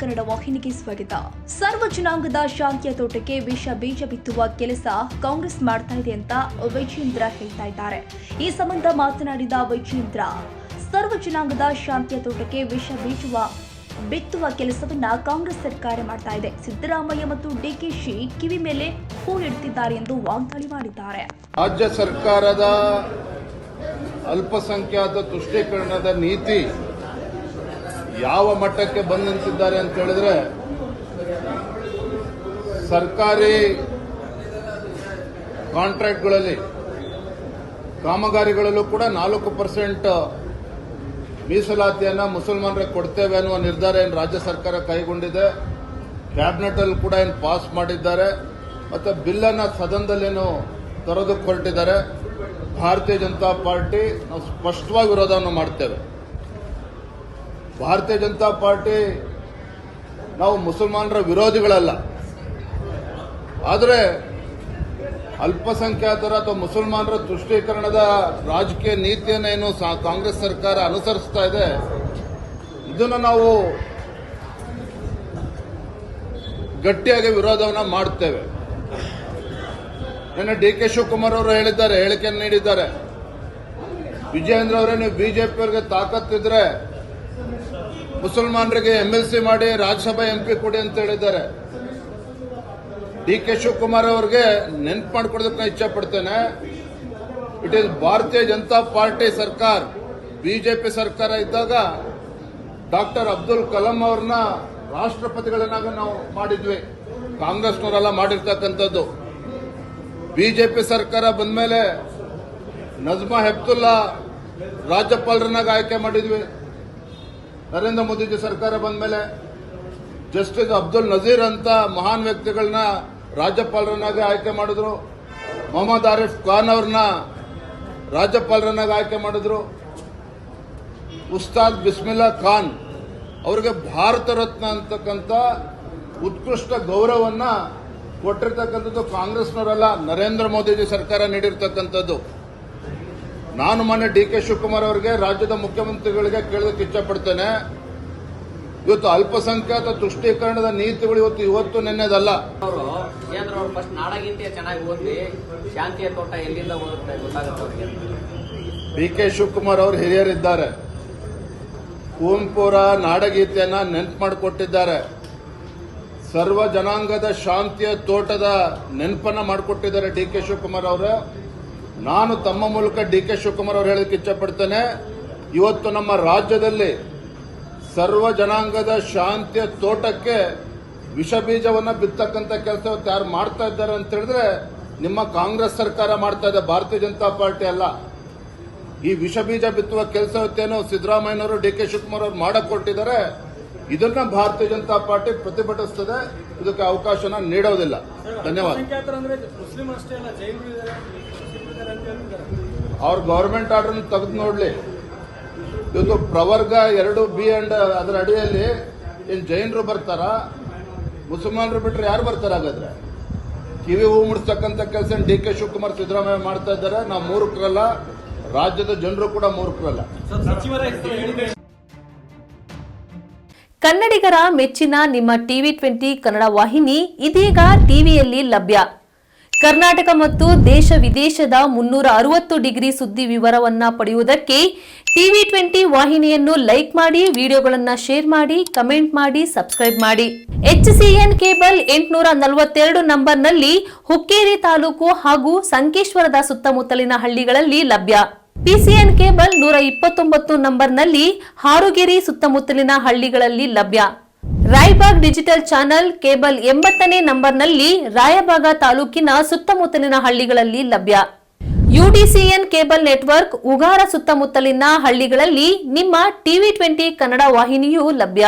ಕನ್ನಡ ವಾಹಿನಿಗೆ ಸ್ವಾಗತ. ಸರ್ವ ಜನಾಂಗದ ಶಾಂತಿಯ ತೋಟಕ್ಕೆ ವಿಷ ಬೀಜ ಬಿತ್ತುವ ಕೆಲಸ ಕಾಂಗ್ರೆಸ್ ಮಾಡ್ತಾ ಇದೆ ಅಂತ ವಿಜೇಂದ್ರ ಹೇಳ್ತಾ ಇದ್ದಾರೆ. ಈ ಸಂಬಂಧ ಮಾತನಾಡಿದ ವಿಜೇಂದ್ರ, ಸರ್ವ ಜನಾಂಗದ ಶಾಂತಿಯ ತೋಟಕ್ಕೆ ವಿಷ ಬಿತ್ತುವ ಕೆಲಸವನ್ನ ಕಾಂಗ್ರೆಸ್ ಸರ್ಕಾರ ಮಾಡ್ತಾ ಇದೆ. ಸಿದ್ದರಾಮಯ್ಯ ಮತ್ತು ಡಿಕೆಶಿ ಕಿವಿ ಮೇಲೆ ಹೂ ಇಡ್ತಿದ್ದಾರೆ ಎಂದು ವಾಗ್ದಾಳಿ ಮಾಡಿದ್ದಾರೆ. ರಾಜ್ಯ ಸರ್ಕಾರದ ಅಲ್ಪಸಂಖ್ಯಾತ ತುಷ್ಟೀಕರಣದ ನೀತಿ ಯಾವ ಮಟ್ಟಕ್ಕೆ ಬಂದು ನಿಂತಿದ್ದಾರೆ ಅಂತ ಹೇಳಿದ್ರೆ, ಸರ್ಕಾರಿ ಕಾಂಟ್ರಾಕ್ಟ್ಗಳಲ್ಲಿ ಕಾಮಗಾರಿಗಳಲ್ಲೂ ಕೂಡ 4% ಮೀಸಲಾತಿಯನ್ನು ಮುಸಲ್ಮಾನರಿಗೆ ಕೊಡ್ತೇವೆ ಅನ್ನುವ ನಿರ್ಧಾರ ಏನು ರಾಜ್ಯ ಸರ್ಕಾರ ಕೈಗೊಂಡಿದೆ. ಕ್ಯಾಬಿನೆಟ್ ಅಲ್ಲಿ ಕೂಡ ಏನು ಪಾಸ್ ಮಾಡಿದ್ದಾರೆ. ಮತ್ತೆ ಬಿಲ್ ಅನ್ನು ಸದನದಲ್ಲೇನು ತರೋದಕ್ಕೆ ಹೊರಟಿದ್ದಾರೆ. ಭಾರತೀಯ ಜನತಾ ಪಾರ್ಟಿ ನಾವು ಸ್ಪಷ್ಟವಾಗಿ ವಿರೋಧವನ್ನು ಮಾಡ್ತೇವೆ. ಭಾರತೀಯ ಜನತಾ ಪಾರ್ಟಿ ನಾವು ಮುಸಲ್ಮಾನರ ವಿರೋಧಿಗಳಲ್ಲ. ಆದರೆ ಅಲ್ಪಸಂಖ್ಯಾತರ ಅಥವಾ ಮುಸಲ್ಮಾನರ ತುಷ್ಟೀಕರಣದ ರಾಜಕೀಯ ನೀತಿಯನ್ನು ಏನು ಕಾಂಗ್ರೆಸ್ ಸರ್ಕಾರ ಅನುಸರಿಸ್ತಾ ಇದೆ, ಇದನ್ನು ನಾವು ಗಟ್ಟಿಯಾಗಿ ವಿರೋಧವನ್ನು ಮಾಡ್ತೇವೆ. ನಿನ್ನೆ ಡಿ.ಕೆ. ಶಿವಕುಮಾರ್ ಅವರು ಹೇಳಿಕೆಯನ್ನು ನೀಡಿದ್ದಾರೆ. ವಿಜೇಂದ್ರ ಅವರೇ, ನೀವು ಬಿಜೆಪಿಯವರಿಗೆ ತಾಕತ್ತಿದ್ರೆ ಮುಸಲ್ಮಾನರಿಗೆ MLC ಮಾಡಿ ರಾಜ್ಯಸಭಾ MP ಕೊಡಿ ಅಂತ ಹೇಳಿದ್ದಾರೆ. ಡಿ.ಕೆ. ಶಿವಕುಮಾರ್ ಅವರಿಗೆ ನೆನಪು ಮಾಡಿಕೊಡೋದಕ್ಕೆ ನಾನು ಇಚ್ಛೆ ಪಡ್ತೇನೆ. ಇಟ್ ಈಸ್ ಭಾರತೀಯ ಜನತಾ ಪಾರ್ಟಿ ಸರ್ಕಾರ, ಬಿಜೆಪಿ ಸರ್ಕಾರ ಇದ್ದಾಗ ಡಾಕ್ಟರ್ ಅಬ್ದುಲ್ ಕಲಾಂ ಅವ್ರನ್ನ ರಾಷ್ಟ್ರಪತಿಗಳನ್ನಾಗ ನಾವು ಮಾಡಿದ್ವಿ. ಕಾಂಗ್ರೆಸ್ನವರೆಲ್ಲ ಮಾಡಿರ್ತಕ್ಕಂಥದ್ದು. ಬಿಜೆಪಿ ಸರ್ಕಾರ ಬಂದ ಮೇಲೆ ನಜ್ಮಾ ಹೆಪ್ತುಲ್ಲಾ ರಾಜ್ಯಪಾಲರನ್ನಾಗ ಆಯ್ಕೆ ಮಾಡಿದ್ವಿ. ನರೇಂದ್ರ ಮೋದಿಜಿ ಸರ್ಕಾರ ಬಂದ ಮೇಲೆ ಜಸ್ಟಿಸ್ ಅಬ್ದುಲ್ ನಜೀರ್ ಅಂತ ಮಹಾನ್ ವ್ಯಕ್ತಿಗಳನ್ನ ರಾಜ್ಯಪಾಲರನ್ನಾಗಿ ಆಯ್ಕೆ ಮಾಡಿದ್ರು. ಮೊಹಮ್ಮದ್ ಆರಿಫ್ ಖಾನ್ ಅವ್ರನ್ನ ರಾಜ್ಯಪಾಲರನ್ನಾಗಿ ಆಯ್ಕೆ ಮಾಡಿದ್ರು. ಉಸ್ತಾದ್ ಬಿಸ್ಮಿಲ್ಲಾ ಖಾನ್ ಅವರಿಗೆ ಭಾರತ ರತ್ನ ಅಂತಕ್ಕಂಥ ಉತ್ಕೃಷ್ಟ ಗೌರವವನ್ನ ಕೊಟ್ಟಿರ್ತಕ್ಕಂಥದ್ದು ಕಾಂಗ್ರೆಸ್ನವರಲ್ಲ, ನರೇಂದ್ರ ಮೋದಿಜಿ ಸರ್ಕಾರ ನೀಡಿರ್ತಕ್ಕಂಥದ್ದು. ನಾನು ಮೊನ್ನೆ ಡಿ.ಕೆ. ಶಿವಕುಮಾರ್ ಅವರಿಗೆ, ರಾಜ್ಯದ ಮುಖ್ಯಮಂತ್ರಿಗಳಿಗೆ ಕೇಳೋದಕ್ಕೆ ಇಚ್ಛಪಡ್ತೇನೆ. ಇವತ್ತು ಅಲ್ಪಸಂಖ್ಯಾತ ತುಷ್ಟೀಕರಣದ ನೀತಿಗಳು ಇವತ್ತು ನೆನ್ನೆದಲ್ಲ. ಡಿ.ಕೆ. ಶಿವಕುಮಾರ್ ಅವರು ಹಿರಿಯರಿದ್ದಾರೆ. ಕುವೆಂಪುರ ನಾಡಗೀತೆಯನ್ನ ನೆನಪು ಮಾಡಿಕೊಟ್ಟಿದ್ದಾರೆ. ಸರ್ವ ಜನಾಂಗದ ಶಾಂತಿಯ ತೋಟದ ನೆನಪನ್ನ ಮಾಡಿಕೊಟ್ಟಿದ್ದಾರೆ ಡಿ.ಕೆ. ಶಿವಕುಮಾರ್ ಅವರು. ನಾನು ತಮ್ಮ ಮೂಲಕ ಡಿ.ಕೆ. ಶಿವಕುಮಾರ್ ಅವರು ಹೇಳಕ್ಕೆ ಇಚ್ಛಪಡ್ತೇನೆ, ಇವತ್ತು ನಮ್ಮ ರಾಜ್ಯದಲ್ಲಿ ಸರ್ವ ಜನಾಂಗದ ಶಾಂತಿಯ ತೋಟಕ್ಕೆ ವಿಷ ಬೀಜವನ್ನ ಬಿತ್ತಕ್ಕಂಥ ಕೆಲಸ ಯಾರು ಮಾಡ್ತಾ ಇದ್ದಾರೆ ಅಂತ ಹೇಳಿದ್ರೆ ನಿಮ್ಮ ಕಾಂಗ್ರೆಸ್ ಸರ್ಕಾರ ಮಾಡ್ತಾ ಇದೆ, ಭಾರತೀಯ ಜನತಾ ಪಾರ್ಟಿ ಅಲ್ಲ. ಈ ವಿಷ ಬೀಜ ಬಿತ್ತುವ ಕೆಲಸ ಹೊತ್ತೇನೋ ಸಿದ್ದರಾಮಯ್ಯನವರು, ಡಿ.ಕೆ. ಶಿವಕುಮಾರ್ ಅವರು ಮಾಡಕ್ ಕೊಟ್ಟಿದ್ದಾರೆ. ಇದನ್ನ ಭಾರತೀಯ ಜನತಾ ಪಾರ್ಟಿ ಪ್ರತಿಭಟಿಸುತ್ತದೆ. ಇದಕ್ಕೆ ಅವಕಾಶನ ನೀಡೋದಿಲ್ಲ. ಧನ್ಯವಾದ. ಅವ್ರ ಗವರ್ಮೆಂಟ್ ಆರ್ಡರ್ ತೆಗೆದು ನೋಡ್ಲಿ. ಇವತ್ತು ಪ್ರವರ್ಗ 2B ಅಂಡ್ ಅದರ ಅಡಿಯಲ್ಲಿ ಏನ್ ಜೈನರು ಬರ್ತಾರ, ಮುಸಲ್ಮಾನರು ಬಿಟ್ರೆ ಯಾರು ಬರ್ತಾರ? ಹಾಗಾದ್ರೆ ಕಿವಿ ಹೂ ಮುಡಿಸ್ತಕ್ಕಂಥ ಕೆಲಸ ಡಿ.ಕೆ. ಶಿವಕುಮಾರ್, ಸಿದ್ದರಾಮಯ್ಯ ಮಾಡ್ತಾ ಇದ್ದಾರೆ. ನಾವು ಮೂರ್ಖರಲ್ಲ, ರಾಜ್ಯದ ಜನರು ಕೂಡ ಮೂರ್ಖರಲ್ಲ. ಕನ್ನಡಿಗರ ಮೆಚ್ಚಿನ ನಿಮ್ಮ TV20 ಕನ್ನಡ ವಾಹಿನಿ ಇದೀಗ ಟಿವಿಯಲ್ಲಿ ಲಭ್ಯ. ಕರ್ನಾಟಕ ಮತ್ತು ದೇಶ ವಿದೇಶದ 360 ಡಿಗ್ರಿ ಸುದ್ದಿ ವಿವರವನ್ನ ಪಡೆಯುವುದಕ್ಕೆ TV20 ವಾಹಿನಿಯನ್ನು ಲೈಕ್ ಮಾಡಿ, ವಿಡಿಯೋಗಳನ್ನು ಶೇರ್ ಮಾಡಿ, ಕಮೆಂಟ್ ಮಾಡಿ, ಸಬ್ಸ್ಕ್ರೈಬ್ ಮಾಡಿ. HCN ಕೇಬಲ್ 842 ನಂಬರ್ನಲ್ಲಿ ಹುಕ್ಕೇರಿ ತಾಲೂಕು ಹಾಗೂ ಸಂಕೇಶ್ವರದ ಸುತ್ತಮುತ್ತಲಿನ ಹಳ್ಳಿಗಳಲ್ಲಿ ಲಭ್ಯ. PCN ಕೇಬಲ್ 129 ನಂಬರ್ನಲ್ಲಿ ಹಾರುಗೆರೆ ಸುತ್ತಮುತ್ತಲಿನ ಹಳ್ಳಿಗಳಲ್ಲಿ ಲಭ್ಯ. ರಾಯಬಾಗ್ ಡಿಜಿಟಲ್ ಚಾನೆಲ್ ಕೇಬಲ್ 80ನೇ ನಂಬರ್ನಲ್ಲಿ ರಾಯಬಾಗ ತಾಲೂಕಿನ ಸುತ್ತಮುತ್ತಲಿನ ಹಳ್ಳಿಗಳಲ್ಲಿ ಲಭ್ಯ. UDCN ಕೇಬಲ್ ನೆಟ್ವರ್ಕ್ ಉಗಾರ ಸುತ್ತಮುತ್ತಲಿನ ಹಳ್ಳಿಗಳಲ್ಲಿ ನಿಮ್ಮ TV20 ಕನ್ನಡ ವಾಹಿನಿಯೂ ಲಭ್ಯ.